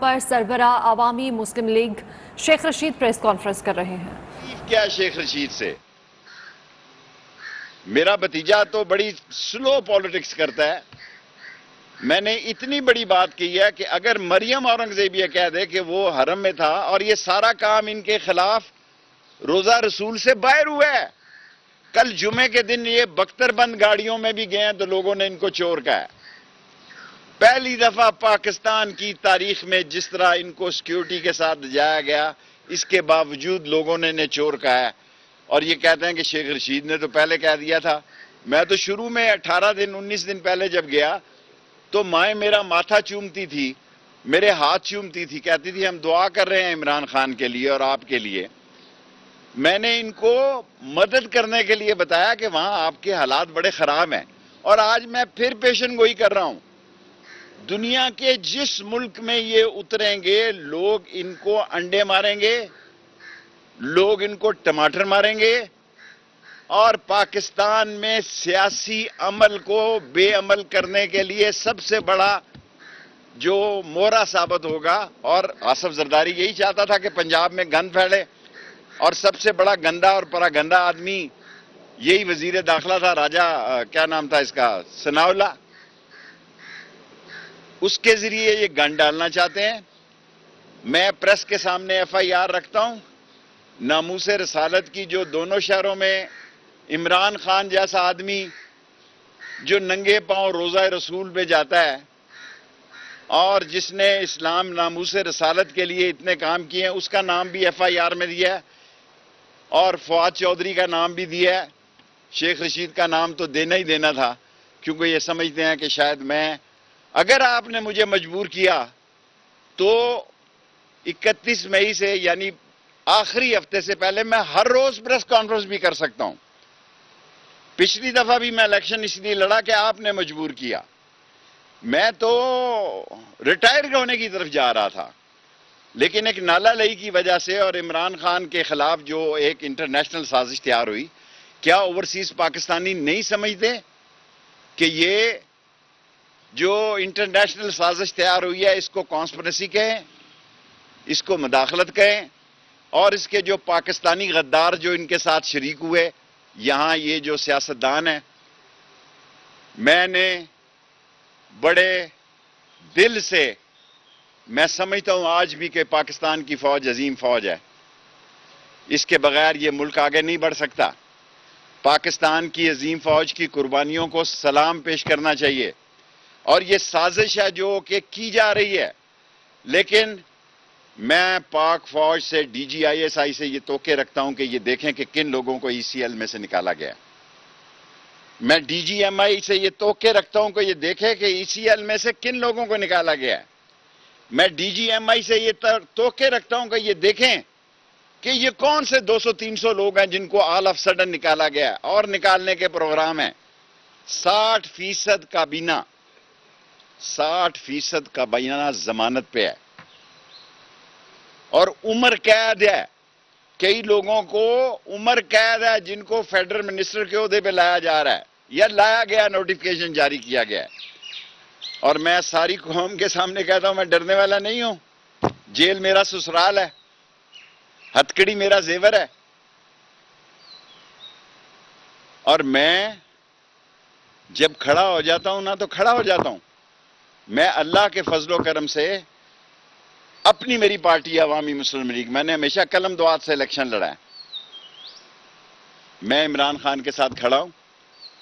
पर सरबरा Awami Muslim League Sheikh Rashid press conference कर रहे हैं। क्या शेख रशीद से मेरा भतीजा तो बड़ी स्लो पॉलिटिक्स करता है। मैंने इतनी बड़ी बात की है कि अगर मरियम औरंगजेब ये कह दे कि वो हरम में था और ये सारा काम इनके खिलाफ रोजा रसूल से बाहर हुआ है। कल जुमे के दिन ये बख्तरबंद गाड़ियों में भी गए हैं तो लोगों ने इनको चोर कहा है। पहली दफा पाकिस्तान की तारीख में जिस तरह इनको सिक्योरिटी के साथ जाया गया, इसके बावजूद लोगों ने इन्हें चोर कहा है। और ये कहते हैं कि शेख रशीद ने तो पहले कह दिया था। मैं तो शुरू में 18 दिन 19 दिन पहले जब गया तो माए मेरा माथा चूमती थी, मेरे हाथ चूमती थी, कहती थी हम दुआ कर रहे हैं इमरान खान के लिए और आपके लिए। मैंने इनको मदद करने के लिए बताया कि वहां आपके हालात बड़े खराब हैं। और आज मैं फिर पेशन गोई कर रहा हूं, दुनिया के जिस मुल्क में ये उतरेंगे लोग इनको अंडे मारेंगे, लोग इनको टमाटर मारेंगे और पाकिस्तान में सियासी अमल को बेअमल करने के लिए सबसे बड़ा जो मोहरा साबित होगा। और आसिफ जरदारी यही चाहता था कि पंजाब में गंद फैले और सबसे बड़ा गंदा और परागंदा आदमी यही वजीर दाखिला था, राजा क्या नाम था इसका, सनाउल्लाह। उसके जरिए ये गन डालना चाहते हैं। मैं प्रेस के सामने FIR रखता हूं नामूसे रसालत की, जो दोनों शहरों में इमरान खान जैसा आदमी जो नंगे पांव रोजा रसूल पे जाता है और जिसने इस्लाम नामूसे रसालत के लिए इतने काम किए हैं, उसका नाम भी FIR में दिया है और फवाद चौधरी का नाम भी दिया है। शेख रशीद का नाम तो देना ही देना था, क्योंकि ये समझते हैं कि शायद मैं, अगर आपने मुझे मजबूर किया तो 31 मई से यानी आखिरी हफ्ते से पहले मैं हर रोज प्रेस कॉन्फ्रेंस भी कर सकता हूं। पिछली दफा भी मैं इलेक्शन इसलिए लड़ा कि आपने मजबूर किया। मैं तो रिटायर होने की तरफ जा रहा था, लेकिन एक नाला लई की वजह से और इमरान खान के खिलाफ जो एक इंटरनेशनल साजिश तैयार हुई, क्या ओवरसीज पाकिस्तानी नहीं समझते कि ये जो इंटरनेशनल साजिश तैयार हुई है इसको कॉन्स्पिरेसी कहें, इसको मुदाखलत कहें। और इसके जो पाकिस्तानी गद्दार जो इनके साथ शरीक हुए, यहां ये जो सियासतदान है, मैंने बड़े दिल से मैं समझता हूं आज भी कि पाकिस्तान की फौज अजीम फौज है। इसके बगैर ये मुल्क आगे नहीं बढ़ सकता। पाकिस्तान की अजीम फौज की कुर्बानियों को सलाम पेश करना चाहिए। और ये साजिश है जो कि की जा रही है, लेकिन मैं पाक फौज से DGISI से ये तोके रखता हूं कि ये देखें कि किन लोगों को ECL में से निकाला गया। मैं DGMI से ये तोके रखता हूं कि ये देखें कि ECL में से किन लोगों को निकाला गया। मैं DGMI से ये तोके रखता हूं कि ये देखें कि ये कौन से 200-300 लोग हैं जिनको ऑल ऑफ सडन निकाला गया। और निकालने के प्रोग्राम है। 60% काबीना, 60% काबीना जमानत पे है और उम्र कैद है। कई लोगों को उम्र कैद है जिनको फेडरल मिनिस्टर के ओहदे पे लाया जा रहा है या लाया गया, नोटिफिकेशन जारी किया गया है। और मैं सारी कौम के सामने कहता हूं, मैं डरने वाला नहीं हूं। जेल मेरा ससुराल है, हथकड़ी मेरा जेवर है। और मैं जब खड़ा हो जाता हूं ना तो खड़ा हो जाता हूं। मैं अल्लाह के फजलो करम से, अपनी मेरी पार्टी अवामी मुस्लिम लीग, मैंने हमेशा कलम दुआत से इलेक्शन लड़ा है। मैं इमरान खान के साथ खड़ा हूं।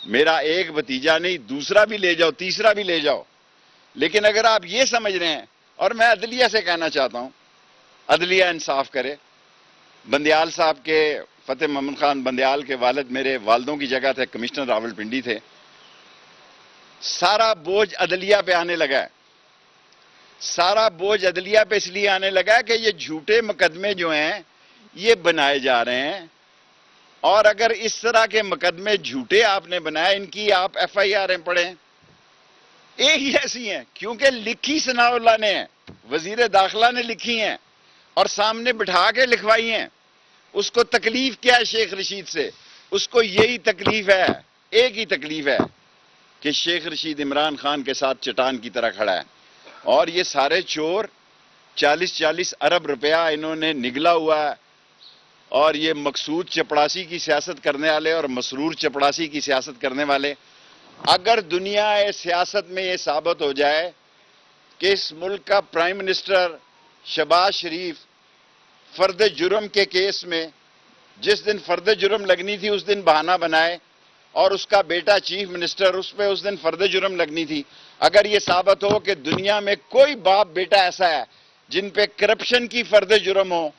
मेरा एक भतीजा नहीं, दूसरा भी ले जाओ, तीसरा भी ले जाओ। लेकिन अगर आप ये समझ रहे हैं, और मैं अदलिया से कहना चाहता हूं, अदलिया इंसाफ करे। बंदियाल साहब के, फतेह मोहम्मद खान बंदियाल के वालिद मेरे वालदों की जगह थे, कमिश्नर रावलपिंडी थे। सारा बोझ अदलिया पे आने लगा है। सारा बोझ अदलिया पे इसलिए आने लगा है कि ये झूठे मुकदमे जो हैं ये बनाए जा रहे हैं। और अगर इस तरह के मुकदमे झूठे आपने बनाए, इनकी आप FIR पढ़ें, एक ही ऐसी हैं, क्योंकि लिखी सनाउल्लाह ने है, वजीर दाखिला ने लिखी हैं और सामने बिठा के लिखवाई हैं। उसको तकलीफ क्या है शेख रशीद से? उसको यही तकलीफ है, एक ही तकलीफ है कि शेख रशीद इमरान खान के साथ चट्टान की तरह खड़ा है। और ये सारे चोर 40-40 अरब रुपया इन्होंने निगला हुआ है। और ये मकसूद चपड़ासी की सियासत करने वाले और मसरूर चपड़ासी की सियासत करने वाले, अगर दुनिया सियासत में ये साबित हो जाए कि इस मुल्क का प्राइम मिनिस्टर शहबाज शरीफ फर्द जुर्म के केस में जिस दिन फर्द जुर्म लगनी थी उस दिन बहाना बनाए और उसका बेटा चीफ मिनिस्टर उस पे उस दिन फर्द जुर्म लगनी थी, अगर ये साबित हो कि दुनिया में कोई बाप बेटा ऐसा है जिन पे करप्शन की फर्द जुर्म हो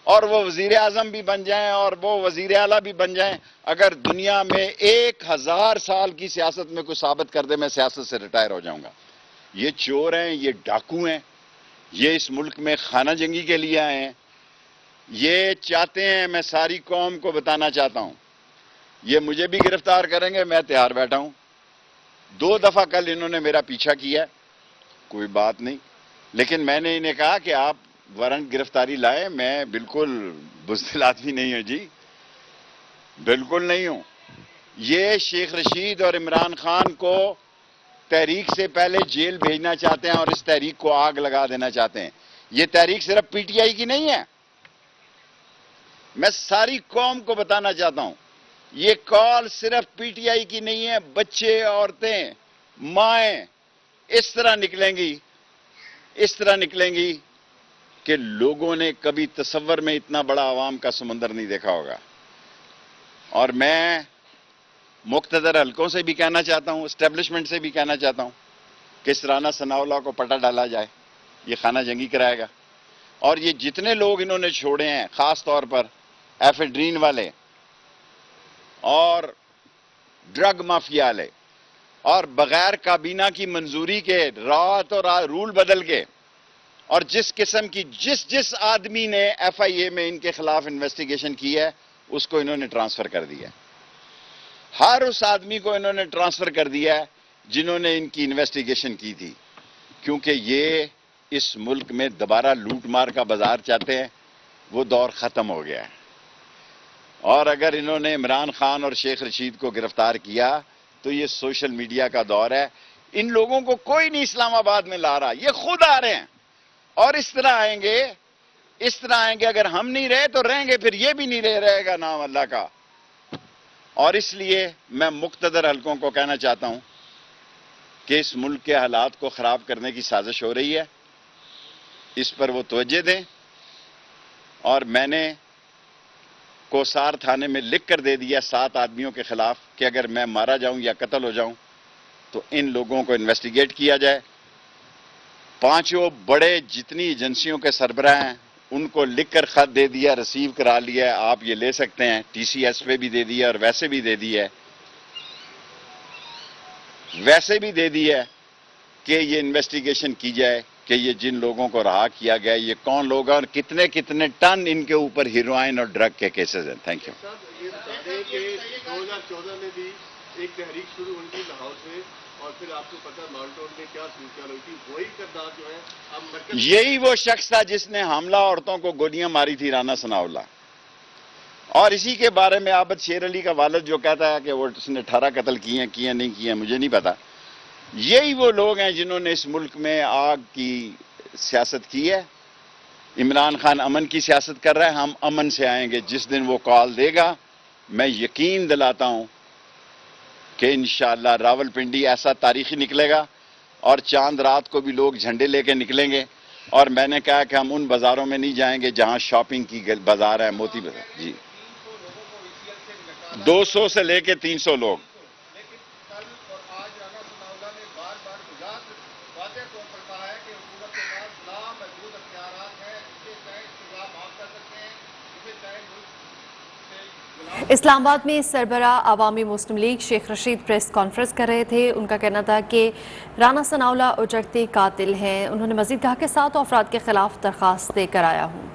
और वो वजीर आजम भी बन जाएं और वो वजीर आला भी बन जाएं, अगर दुनिया में 1000 साल की सियासत में कोई साबित कर दे मैं सियासत से रिटायर हो जाऊंगा। ये चोर हैं, ये डाकू हैं, ये इस मुल्क में खाना जंगी के लिए आए हैं। ये चाहते हैं, मैं सारी कौम को बताना चाहता हूं, ये मुझे भी गिरफ्तार करेंगे, मैं तैयार बैठा हूं। 2 दफा कल इन्होंने मेरा पीछा किया, कोई बात नहीं, लेकिन मैंने इन्हें कहा कि आप वारंट गिरफ्तारी लाए, मैं बिल्कुल बुज़दिल आदमी नहीं हूं जी, बिल्कुल नहीं हूं। ये शेख रशीद और इमरान खान को तहरीक से पहले जेल भेजना चाहते हैं और इस तहरीक को आग लगा देना चाहते हैं। ये तहरीक सिर्फ पीटीआई की नहीं है, मैं सारी कौम को बताना चाहता हूं, ये कॉल सिर्फ पीटीआई की नहीं है। बच्चे, औरतें, माएं इस तरह निकलेंगी कि लोगों ने कभी तसव्वुर में इतना बड़ा आवाम का समंदर नहीं देखा होगा। और मैं मुख्तदर हलकों से भी कहना चाहता हूं, एस्टेब्लिशमेंट से भी कहना चाहता हूं कि इस राना सनाउल्लाह को पटा डाला जाए, ये खाना जंगी कराएगा। और ये जितने लोग इन्होंने छोड़े हैं, खास तौर पर एफेड्रीन वाले और ड्रग माफिया वाले, और बगैर काबीना की मंजूरी के रात और रूल बदल के, और जिस किस्म की जिस आदमी ने एफआईए में इनके खिलाफ इन्वेस्टिगेशन की है उसको इन्होंने ट्रांसफर कर दिया है। हर उस आदमी को इन्होंने ट्रांसफर कर दिया है जिन्होंने इनकी इन्वेस्टिगेशन की थी, क्योंकि ये इस मुल्क में दोबारा लूट मार का बाजार चाहते हैं, वो दौर खत्म हो गया है। और अगर इन्होंने इमरान खान और शेख रशीद को गिरफ्तार किया तो ये सोशल मीडिया का दौर है, इन लोगों को कोई नहीं इस्लामाबाद में ला रहा, ये खुद आ रहे हैं और इस तरह आएंगे। अगर हम नहीं रहे तो रहेंगे, फिर ये भी नहीं रहेगा नाम अल्लाह का। और इसलिए मैं मुख्तदर हलकों को कहना चाहता हूं कि इस मुल्क के हालात को खराब करने की साजिश हो रही है, इस पर वो तवज्जो दें। और मैंने कोसार थाने में लिख कर दे दिया 7 आदमियों के खिलाफ कि अगर मैं मारा जाऊं या कत्ल हो जाऊं तो इन लोगों को इन्वेस्टिगेट किया जाए। 5 बड़े जितनी एजेंसियों के सरबराह हैं उनको लिखकर खत दे दिया, रिसीव करा लिया है, आप ये ले सकते हैं। टीसीएस पे भी दे दिया और वैसे भी दे दिया है कि ये इन्वेस्टिगेशन की जाए कि ये जिन लोगों को रहा किया गया ये कौन लोग हैं और कितने कितने टन इनके ऊपर हीरोइन और ड्रग के केसेस हैं। Thank you. ये बता दें कि 2014 में भी एक तहरीक शुरू हुई थी लाहौर से, और फिर आपको पता मालटोन में क्या सूचना हुई थी, वही किरदार जो है अब यही वो शख्स था जिसने हमला औरतों को गोलियां मारी थी, राना सनाउल्लाह। और इसी के बारे में आबद शेर अली का वालिद जो कहता है कि वो उसने 18 कत्ल किए नहीं किए मुझे नहीं पता, यही वो लोग हैं जिन्होंने इस मुल्क में आग की सियासत की है। इमरान खान अमन की सियासत कर रहा है, हम अमन से आएंगे जिस दिन वो कॉल देगा। मैं यकीन दिलाता हूं कि इंशाअल्लाह रावलपिंडी ऐसा तारीखी निकलेगा और चांद रात को भी लोग झंडे लेके निकलेंगे। और मैंने कहा कि हम उन बाजारों में नहीं जाएंगे जहां शॉपिंग की बाजार है, मोती बाजार जी। 200 से लेके 300 लोग। इस्लामाबाद में सरबराह अवामी मुस्लिम लीग शेख रशीद प्रेस कॉन्फ्रेंस कर रहे थे। उनका कहना था कि राना सनाउल्लाह उजड़ते कातिल हैं। उन्होंने मजीद कहा कि 7 अफराद के खिलाफ दरखास्त देकर आया हूँ।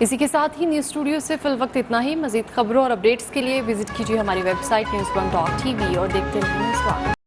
इसी के साथ ही न्यूज़ स्टूडियो से फिल वक्त इतना ही। मजीद खबरों और अपडेट्स के लिए विजिट कीजिए हमारी वेबसाइट news1.tv और देखते रहिए न्यूज़1।